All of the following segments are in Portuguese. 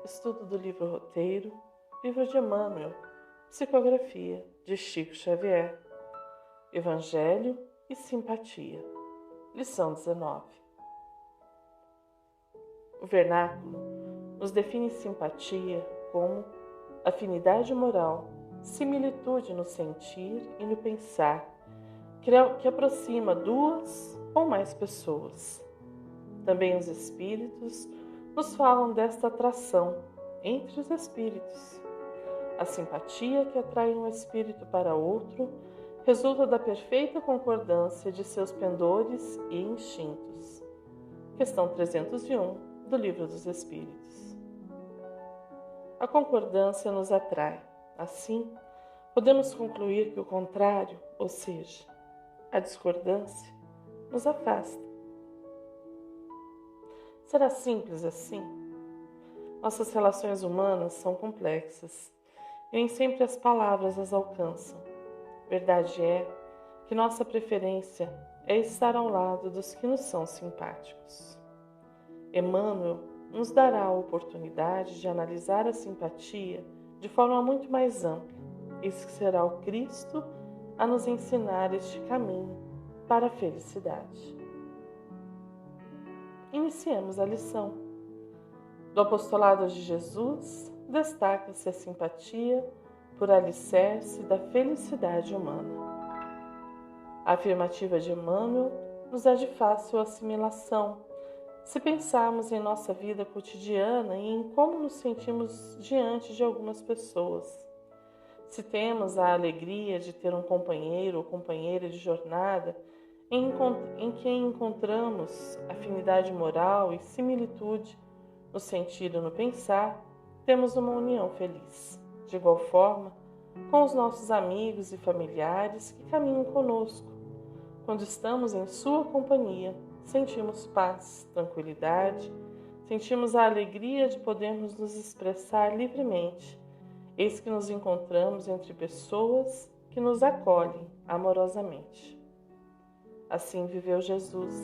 Estudo do livro Roteiro, livro de Emmanuel, psicografia de Chico Xavier, Evangelho e Simpatia, lição 19. O vernáculo nos define simpatia como afinidade moral, similitude no sentir e no pensar, que aproxima duas ou mais pessoas. Também os espíritos nos falam desta atração entre os espíritos. A simpatia que atrai um espírito para outro resulta da perfeita concordância de seus pendores e instintos. Questão 301 do Livro dos Espíritos. A concordância nos atrai. Assim, podemos concluir que o contrário, ou seja, a discordância, nos afasta. Será simples assim? Nossas relações humanas são complexas e nem sempre as palavras as alcançam. Verdade é que nossa preferência é estar ao lado dos que nos são simpáticos. Emmanuel nos dará a oportunidade de analisar a simpatia de forma muito mais ampla. Eis que será o Cristo a nos ensinar este caminho para a felicidade. Iniciemos a lição. Do apostolado de Jesus, destaca-se a simpatia por alicerce da felicidade humana. A afirmativa de Emmanuel nos é de fácil assimilação, se pensarmos em nossa vida cotidiana e em como nos sentimos diante de algumas pessoas. Se temos a alegria de ter um companheiro ou companheira de jornada em quem encontramos afinidade moral e similitude no sentir e no pensar, temos uma união feliz. De igual forma, com os nossos amigos e familiares que caminham conosco. Quando estamos em sua companhia, sentimos paz, tranquilidade, sentimos a alegria de podermos nos expressar livremente. Eis que nos encontramos entre pessoas que nos acolhem amorosamente. Assim viveu Jesus.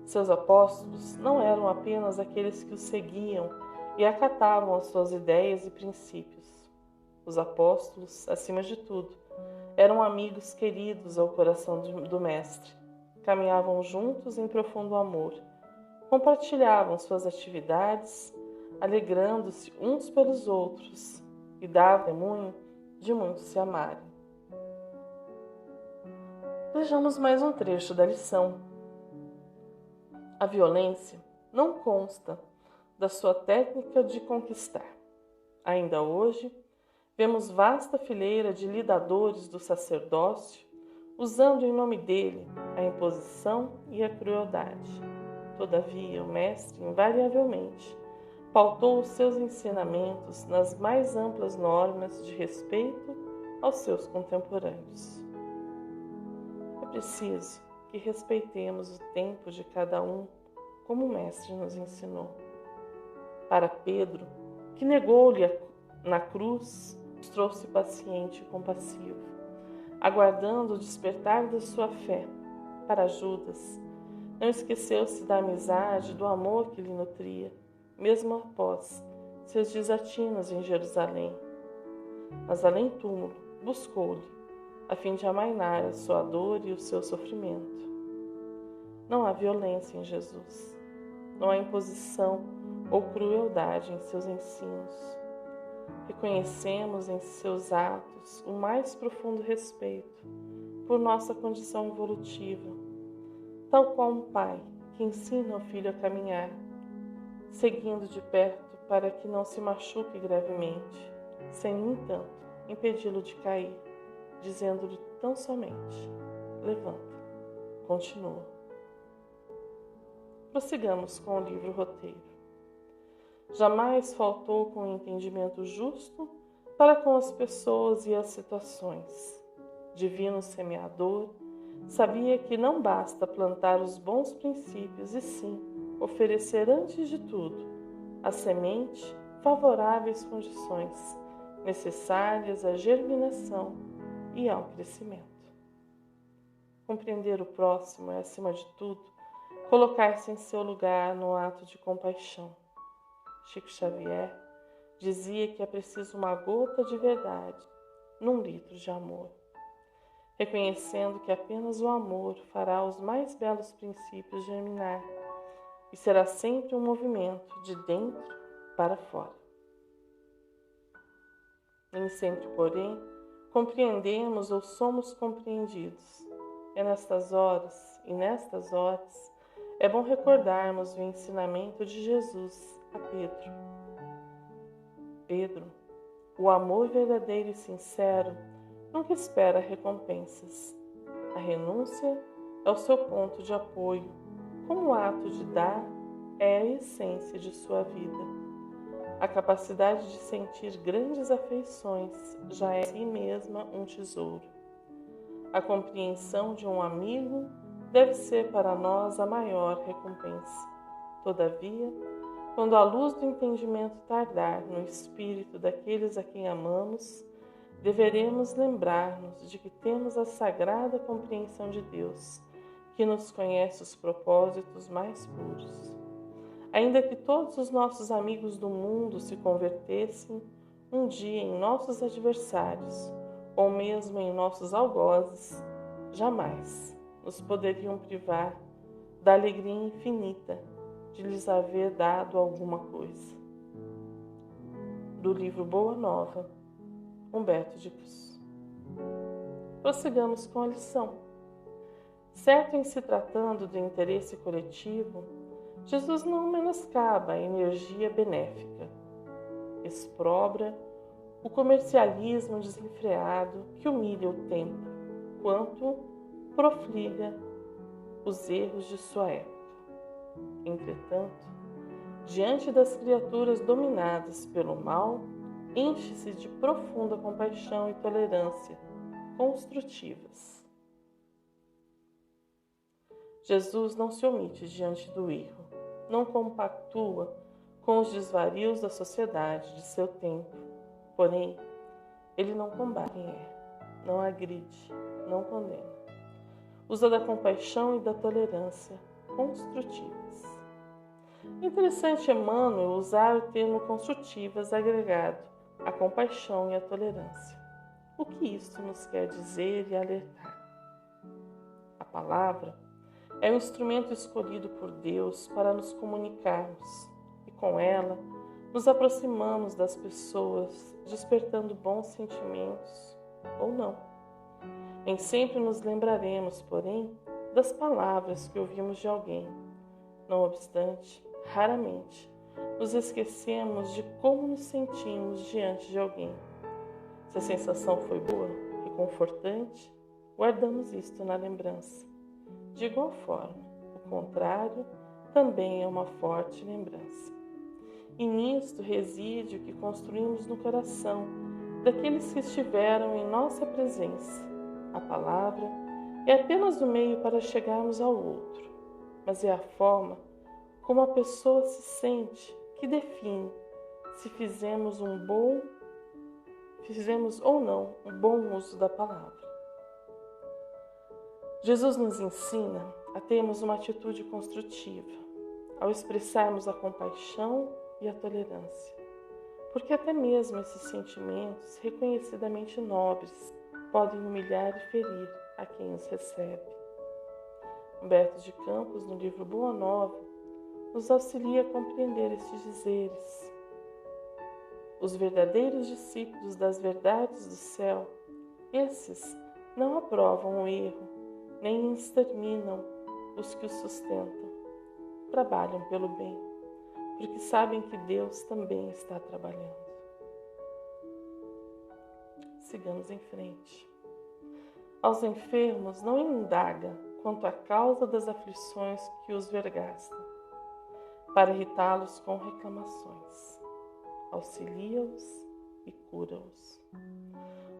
Seus apóstolos não eram apenas aqueles que o seguiam e acatavam as suas ideias e princípios. Os apóstolos, acima de tudo, eram amigos queridos ao coração do Mestre. Caminhavam juntos em profundo amor. Compartilhavam suas atividades, alegrando-se uns pelos outros e davam testemunho de muitos se amarem. Vejamos mais um trecho da lição. A violência não consta da sua técnica de conquistar. Ainda hoje, vemos vasta fileira de lidadores do sacerdócio usando em nome dele a imposição e a crueldade. Todavia, o Mestre, invariavelmente, pautou os seus ensinamentos nas mais amplas normas de respeito aos seus contemporâneos. É preciso que respeitemos o tempo de cada um, como o Mestre nos ensinou. Para Pedro, que negou-lhe na cruz, mostrou-se paciente e compassivo, aguardando o despertar da sua fé. Para Judas, não esqueceu-se da amizade, do amor que lhe nutria, mesmo após seus desatinos em Jerusalém. Mas além túmulo, buscou-lhe, a fim de amainar a sua dor e o seu sofrimento. Não há violência em Jesus. Não há imposição ou crueldade em seus ensinos. Reconhecemos em seus atos o mais profundo respeito por nossa condição evolutiva, tal qual um pai que ensina o filho a caminhar, seguindo de perto para que não se machuque gravemente, sem, no entanto, impedi-lo de cair, dizendo-lhe tão somente: levanta, continua. Prossigamos com o livro Roteiro. Jamais faltou com o entendimento justo para com as pessoas e as situações. Divino semeador, sabia que não basta plantar os bons princípios e sim oferecer antes de tudo a semente favoráveis condições necessárias à germinação e ao crescimento. Compreender o próximo é, acima de tudo, colocar-se em seu lugar no ato de compaixão. Chico Xavier dizia que é preciso uma gota de verdade num litro de amor, reconhecendo que apenas o amor fará os mais belos princípios germinar e será sempre um movimento de dentro para fora. Nem sempre, porém, compreendemos ou somos compreendidos. É nestas horas é bom recordarmos o ensinamento de Jesus a Pedro. Pedro, o amor verdadeiro e sincero nunca espera recompensas. A renúncia é o seu ponto de apoio, como o ato de dar é a essência de sua vida. A capacidade de sentir grandes afeições já é em si mesma um tesouro. A compreensão de um amigo deve ser para nós a maior recompensa. Todavia, quando a luz do entendimento tardar no espírito daqueles a quem amamos, deveremos lembrar-nos de que temos a sagrada compreensão de Deus, que nos conhece os propósitos mais puros. Ainda que todos os nossos amigos do mundo se convertessem um dia em nossos adversários, ou mesmo em nossos algozes, jamais nos poderiam privar da alegria infinita de lhes haver dado alguma coisa. Do livro Boa Nova, Humberto de Cruz. Prossigamos com a lição. Certo em se tratando do interesse coletivo, Jesus não menoscaba a energia benéfica, exprobra o comercialismo desenfreado que humilha o tempo, quanto profliga os erros de sua época. Entretanto, diante das criaturas dominadas pelo mal, enche-se de profunda compaixão e tolerância construtivas. Jesus não se omite diante do erro, não compactua com os desvarios da sociedade de seu tempo. Porém, ele não combate quem não agride, não condena. Usa da compaixão e da tolerância construtivas. Interessante Emmanuel usar o termo construtivas agregado à compaixão e à tolerância. O que isso nos quer dizer e alertar? A palavra é o instrumento escolhido por Deus para nos comunicarmos, e com ela nos aproximamos das pessoas, despertando bons sentimentos ou não. Nem sempre nos lembraremos, porém, das palavras que ouvimos de alguém. Não obstante, raramente nos esquecemos de como nos sentimos diante de alguém. Se a sensação foi boa, reconfortante, guardamos isto na lembrança. De igual forma, o contrário também é uma forte lembrança. E nisto reside o que construímos no coração daqueles que estiveram em nossa presença. A palavra é apenas o meio para chegarmos ao outro, mas é a forma como a pessoa se sente que define se fizemos ou não um bom uso da palavra. Jesus nos ensina a termos uma atitude construtiva, ao expressarmos a compaixão e a tolerância, porque até mesmo esses sentimentos reconhecidamente nobres podem humilhar e ferir a quem os recebe. Humberto de Campos, no livro Boa Nova, nos auxilia a compreender estes dizeres. Os verdadeiros discípulos das verdades do céu, esses não aprovam o erro, nem exterminam os que o sustentam. Trabalham pelo bem, porque sabem que Deus também está trabalhando. Sigamos em frente. Aos enfermos não indaga quanto à causa das aflições que os vergastam, para irritá-los com reclamações. Auxilia-os e cura-os.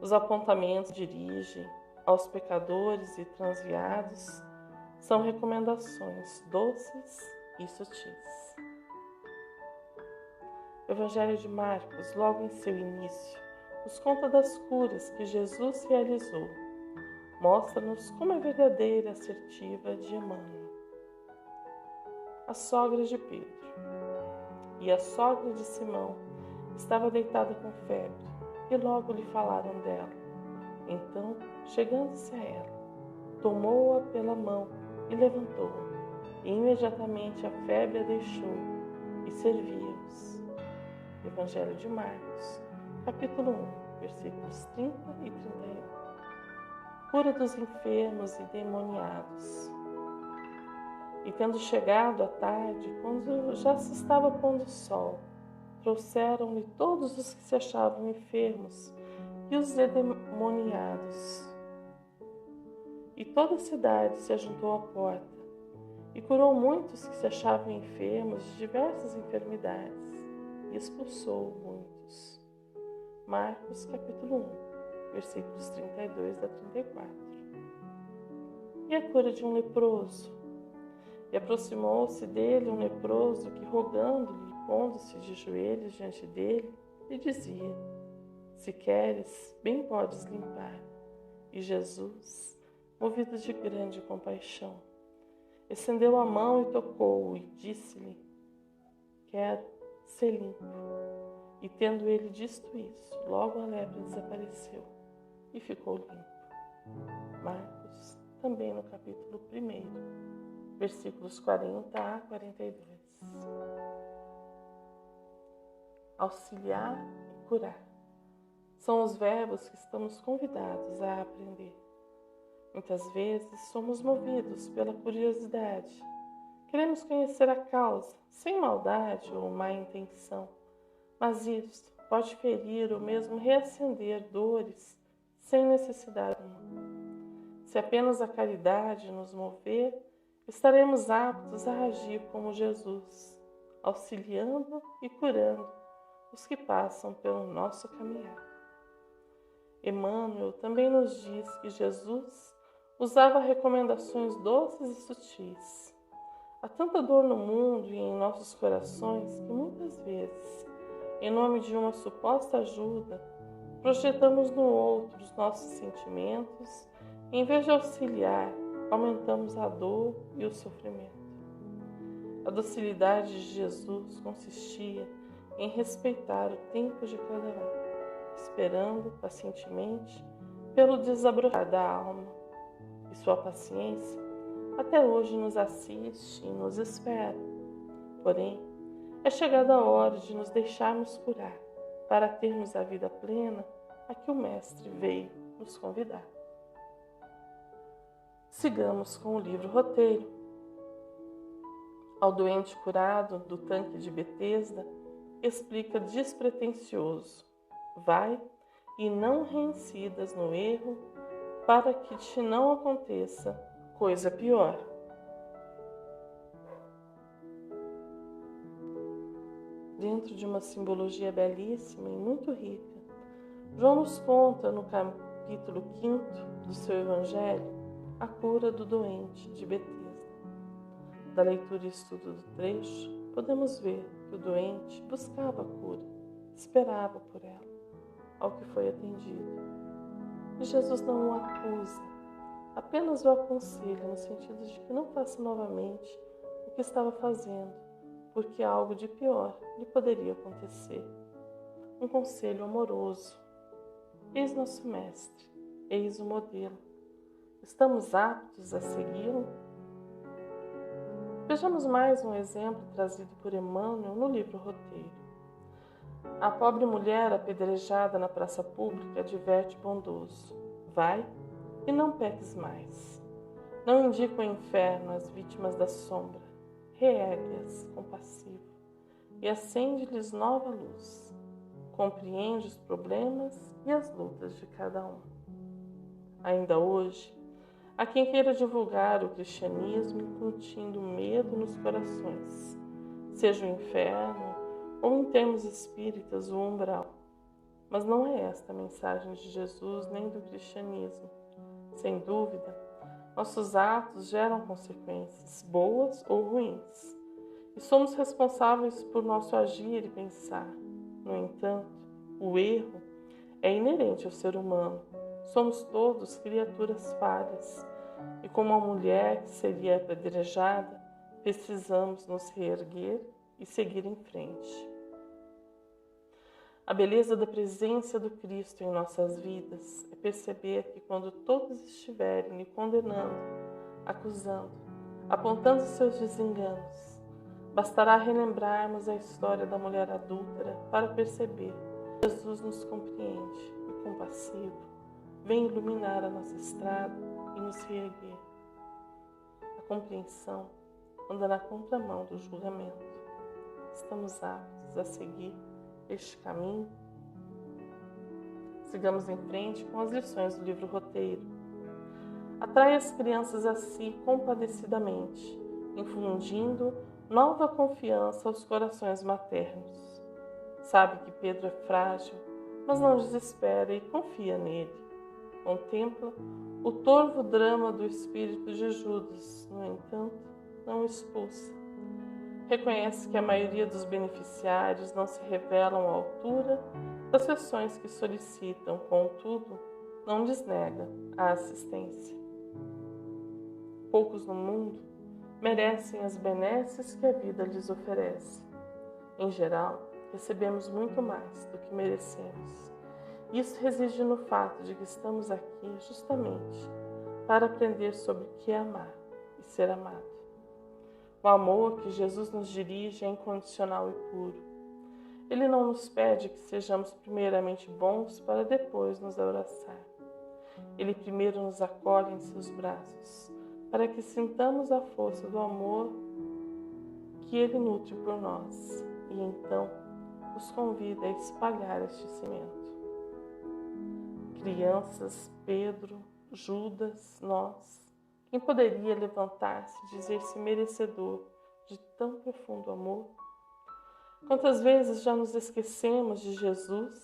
Os apontamentos dirigem aos pecadores e transviados são recomendações doces e sutis. O Evangelho de Marcos, logo em seu início, nos conta das curas que Jesus realizou. Mostra-nos como é verdadeira e assertiva de Emmanuel. A sogra de Pedro e a sogra de Simão estava deitada com febre, e logo lhe falaram dela. Então, chegando-se a ela, tomou-a pela mão e levantou-a, e imediatamente a febre a deixou, e servia-os. Evangelho de Marcos, capítulo 1, versículos 30 e 31. Cura dos enfermos e demoniados. E tendo chegado a tarde, quando já se estava pondo o sol, trouxeram-lhe todos os que se achavam enfermos e os endemoniados. E toda a cidade se ajuntou à porta, e curou muitos que se achavam enfermos de diversas enfermidades, e expulsou muitos. Marcos capítulo 1, versículos 32 a 34. E a cura de um leproso. E aproximou-se dele um leproso que, rogando-lhe, pondo-se de joelhos diante dele, lhe dizia: Se queres, bem podes limpar. E Jesus, movido de grande compaixão, estendeu a mão e tocou-o, e disse-lhe: Quero ser limpo. E tendo ele dito isso, logo a lepra desapareceu e ficou limpo. Marcos, também no capítulo 1, versículos 40 a 42. Auxiliar e curar são os verbos que estamos convidados a aprender. Muitas vezes somos movidos pela curiosidade. Queremos conhecer a causa, sem maldade ou má intenção, mas isto pode ferir ou mesmo reacender dores sem necessidade nenhuma. Se apenas a caridade nos mover, estaremos aptos a agir como Jesus, auxiliando e curando os que passam pelo nosso caminhar. Emmanuel também nos diz que Jesus usava recomendações doces e sutis. Há tanta dor no mundo e em nossos corações que muitas vezes, em nome de uma suposta ajuda, projetamos no outro os nossos sentimentos e, em vez de auxiliar, aumentamos a dor e o sofrimento. A docilidade de Jesus consistia em respeitar o tempo de cada um, esperando pacientemente pelo desabrochar da alma. E sua paciência até hoje nos assiste e nos espera. Porém, é chegada a hora de nos deixarmos curar para termos a vida plena a que o Mestre veio nos convidar. Sigamos com o livro roteiro. Ao doente curado do tanque de Betesda, explica despretensioso: vai e não reincidas no erro, para que te não aconteça coisa pior. Dentro de uma simbologia belíssima e muito rica, João nos conta no capítulo 5 do seu Evangelho a cura do doente de Betesda. Da leitura e estudo do trecho, podemos ver que o doente buscava a cura, esperava por ela, ao que foi atendido. E Jesus não o acusa, apenas o aconselha no sentido de que não faça novamente o que estava fazendo, porque algo de pior lhe poderia acontecer. Um conselho amoroso. Eis nosso Mestre, eis o modelo. Estamos aptos a segui-lo? Vejamos mais um exemplo trazido por Emmanuel no livro Roteiro. A pobre mulher apedrejada na praça pública adverte bondoso: vai e não peques mais. Não indica o inferno às vítimas da sombra, reergue-as compassivo e acende-lhes nova luz. Compreende os problemas e as lutas de cada um. Ainda hoje, há quem queira divulgar o cristianismo incutindo medo nos corações, seja o inferno ou, em termos espíritas, o umbral. Mas não é esta a mensagem de Jesus nem do cristianismo. Sem dúvida, nossos atos geram consequências, boas ou ruins, e somos responsáveis por nosso agir e pensar. No entanto, o erro é inerente ao ser humano. Somos todos criaturas falhas, e como a mulher que seria apedrejada, precisamos nos reerguer e seguir em frente. A beleza da presença do Cristo em nossas vidas é perceber que quando todos estiverem lhe condenando, acusando, apontando seus desenganos, bastará relembrarmos a história da mulher adúltera para perceber que Jesus nos compreende e, compassivo, vem iluminar a nossa estrada e nos reerguer. A compreensão anda na contramão do julgamento. Estamos aptos a seguir este caminho? Sigamos em frente com as lições do livro Roteiro. Atrai as crianças a si compadecidamente, infundindo nova confiança aos corações maternos. Sabe que Pedro é frágil, mas não desespera e confia nele. Contempla o torvo drama do espírito de Judas, no entanto, não o expulsa. Reconhece que a maioria dos beneficiários não se revelam à altura das sessões que solicitam, contudo, não lhes nega a assistência. Poucos no mundo merecem as benesses que a vida lhes oferece. Em geral, recebemos muito mais do que merecemos. Isso reside no fato de que estamos aqui justamente para aprender sobre o que é amar e ser amado. O amor que Jesus nos dirige é incondicional e puro. Ele não nos pede que sejamos primeiramente bons para depois nos abraçar. Ele primeiro nos acolhe em seus braços, para que sintamos a força do amor que ele nutre por nós, e então nos convida a espalhar este cimento. Crianças, Pedro, Judas, nós, quem poderia levantar-se e dizer-se merecedor de tão profundo amor? Quantas vezes já nos esquecemos de Jesus,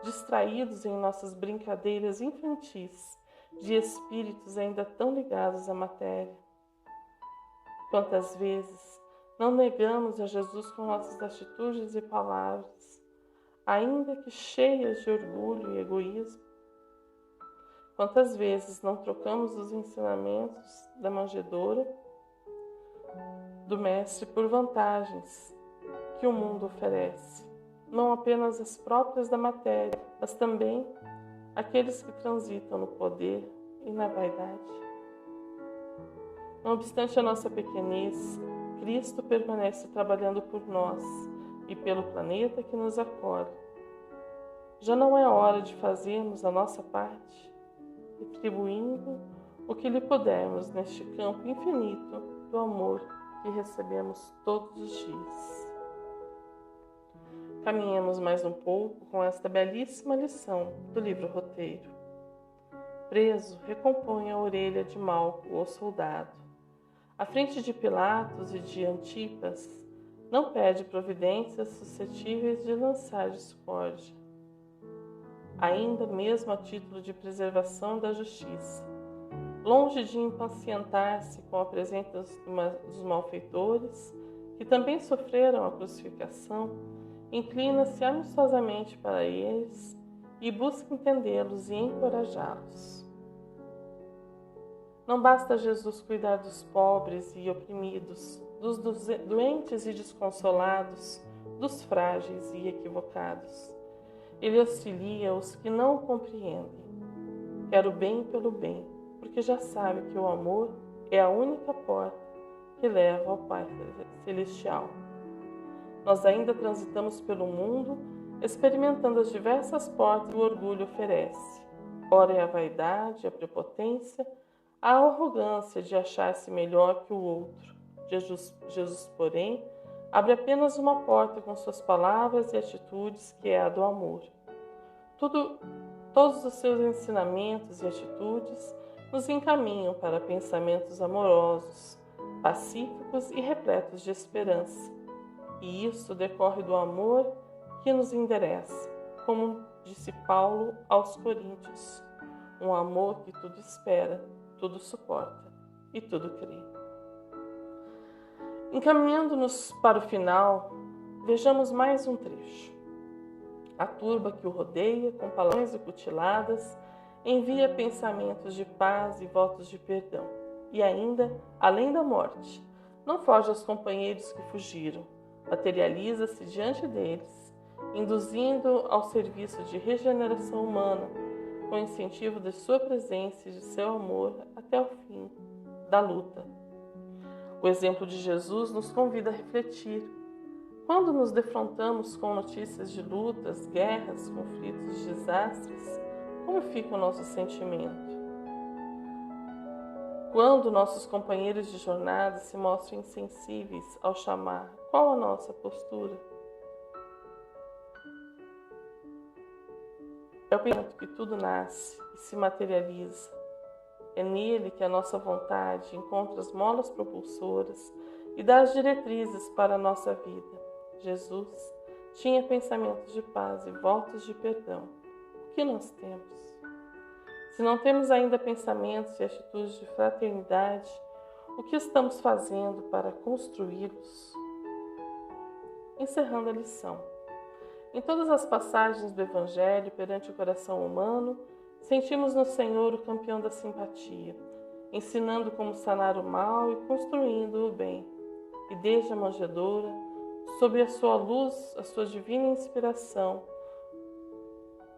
distraídos em nossas brincadeiras infantis, de espíritos ainda tão ligados à matéria? Quantas vezes não negamos a Jesus com nossas atitudes e palavras, ainda que cheias de orgulho e egoísmo? Quantas vezes não trocamos os ensinamentos da manjedoura do Mestre por vantagens que o mundo oferece, não apenas as próprias da matéria, mas também aqueles que transitam no poder e na vaidade? Não obstante a nossa pequenez, Cristo permanece trabalhando por nós e pelo planeta que nos acolhe. Já não é hora de fazermos a nossa parte, retribuindo o que lhe pudermos neste campo infinito do amor que recebemos todos os dias. Caminhemos mais um pouco com esta belíssima lição do livro Roteiro. Preso, recompõe a orelha de Malco, o soldado. À frente de Pilatos e de Antipas, não pede providências suscetíveis de lançar discórdia, ainda mesmo a título de preservação da justiça. Longe de impacientar-se com a presença dos malfeitores, que também sofreram a crucificação, inclina-se amistosamente para eles e busca entendê-los e encorajá-los. Não basta a Jesus cuidar dos pobres e oprimidos, dos doentes e desconsolados, dos frágeis e equivocados. Ele auxilia os que não o compreendem. Quer o bem pelo bem, porque já sabe que o amor é a única porta que leva ao Pai Celestial. Nós ainda transitamos pelo mundo, experimentando as diversas portas que o orgulho oferece. Ora é a vaidade, a prepotência, a arrogância de achar-se melhor que o outro. Jesus, porém, abre apenas uma porta com suas palavras e atitudes, que é a do amor. Todos os seus ensinamentos e atitudes nos encaminham para pensamentos amorosos, pacíficos e repletos de esperança. E isso decorre do amor que nos endereça, como disse Paulo aos Coríntios, um amor que tudo espera, tudo suporta e tudo crê. Encaminhando-nos para o final, vejamos mais um trecho. A turba que o rodeia, com palavras e cutiladas, envia pensamentos de paz e votos de perdão. E ainda, além da morte, não foge aos companheiros que fugiram, materializa-se diante deles induzindo ao serviço de regeneração humana, com o incentivo de sua presença e de seu amor até o fim da luta. O exemplo de Jesus nos convida a refletir. Quando nos defrontamos com notícias de lutas, guerras, conflitos e desastres, como fica o nosso sentimento? Quando nossos companheiros de jornada se mostram insensíveis ao chamar, qual a nossa postura? É o pensamento que tudo nasce e se materializa. É nele que a nossa vontade encontra as molas propulsoras e dá as diretrizes para a nossa vida. Jesus tinha pensamentos de paz e votos de perdão. O que nós temos? Se não temos ainda pensamentos e atitudes de fraternidade, o que estamos fazendo para construí-los? Encerrando a lição. Em todas as passagens do Evangelho perante o coração humano, sentimos no Senhor o campeão da simpatia, ensinando como sanar o mal e construindo o bem. E desde a manjedoura, sob a sua luz, a sua divina inspiração,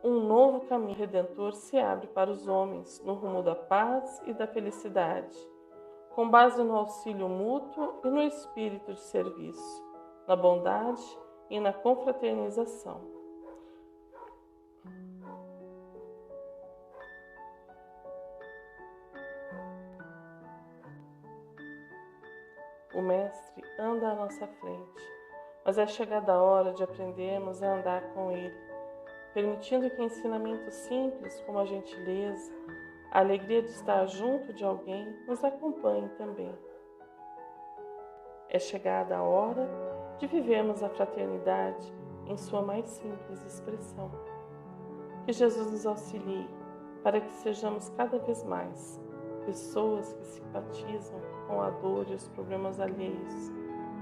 um novo caminho redentor se abre para os homens no rumo da paz e da felicidade, com base no auxílio mútuo e no espírito de serviço, na bondade e na confraternização. O Mestre anda à nossa frente, mas é chegada a hora de aprendermos a andar com Ele, permitindo que ensinamentos simples como a gentileza, a alegria de estar junto de alguém nos acompanhem também. É chegada a hora de vivermos a fraternidade em sua mais simples expressão. Que Jesus nos auxilie para que sejamos cada vez mais pessoas que simpatizam com a dor e os problemas alheios,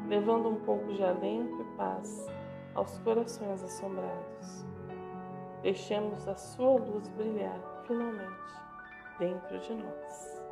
levando um pouco de alento e paz aos corações assombrados. Deixemos a sua luz brilhar finalmente dentro de nós.